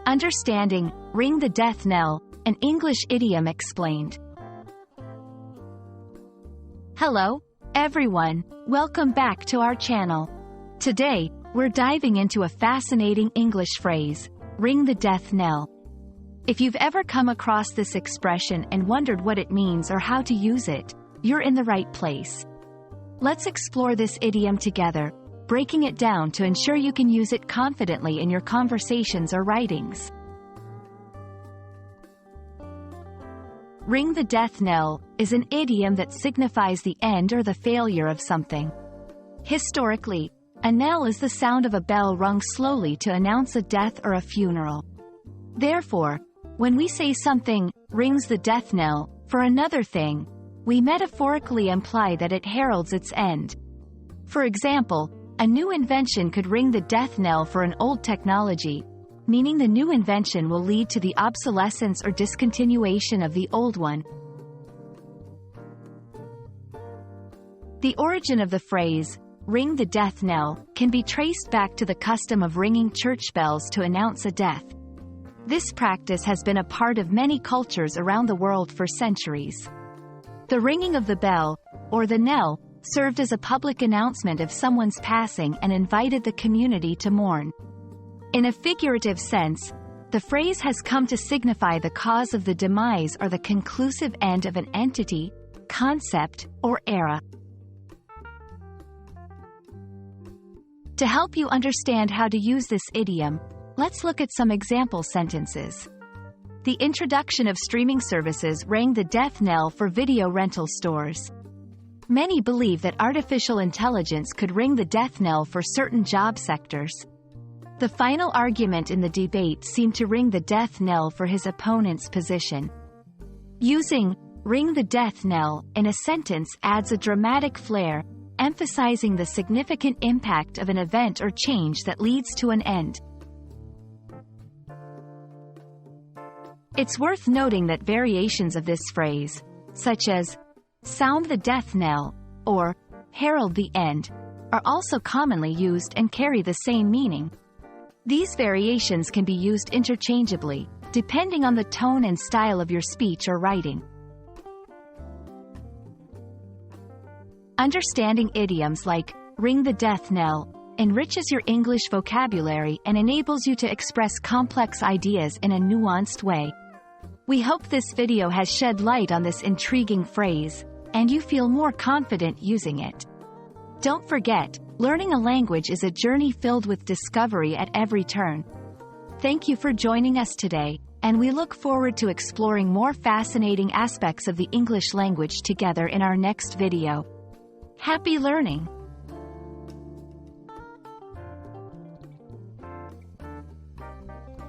Understanding Ring the Death Knell, an English idiom explained. Hello, everyone. Welcome back to our channel. Today, we're diving into a fascinating English phrase, ring the death knell. If you've ever come across this expression and wondered what it means or how to use it, you're in the right place. Let's explore this idiom together, breaking it down to ensure you can use it confidently in your conversations or writings. Ring the death knell is an idiom that signifies the end or the failure of something. Historically, a knell is the sound of a bell rung slowly to announce a death or a funeral. Therefore, when we say something rings the death knell for another thing, we metaphorically imply that it heralds its end. For example, a new invention could ring the death knell for an old technology, meaning the new invention will lead to the obsolescence or discontinuation of the old one. The origin of the phrase, ring the death knell, can be traced back to the custom of ringing church bells to announce a death. This practice has been a part of many cultures around the world for centuries. The ringing of the bell, or the knell, served as a public announcement of someone's passing and invited the community to mourn. In a figurative sense, the phrase has come to signify the cause of the demise or the conclusive end of an entity, concept, or era. To help you understand how to use this idiom, let's look at some example sentences. The introduction of streaming services rang the death knell for video rental stores. Many believe that artificial intelligence could ring the death knell for certain job sectors. The final argument in the debate seemed to ring the death knell for his opponent's position. Using ring the death knell in a sentence adds a dramatic flair, emphasizing the significant impact of an event or change that leads to an end. It's worth noting that variations of this phrase, such as sound the death knell, or herald the end, are also commonly used and carry the same meaning. These variations can be used interchangeably, depending on the tone and style of your speech or writing. Understanding idioms like ring the death knell enriches your English vocabulary and enables you to express complex ideas in a nuanced way. We hope this video has shed light on this intriguing phrase, and you feel more confident using it. Don't forget, learning a language is a journey filled with discovery at every turn. Thank you for joining us today, and we look forward to exploring more fascinating aspects of the English language together in our next video. Happy learning!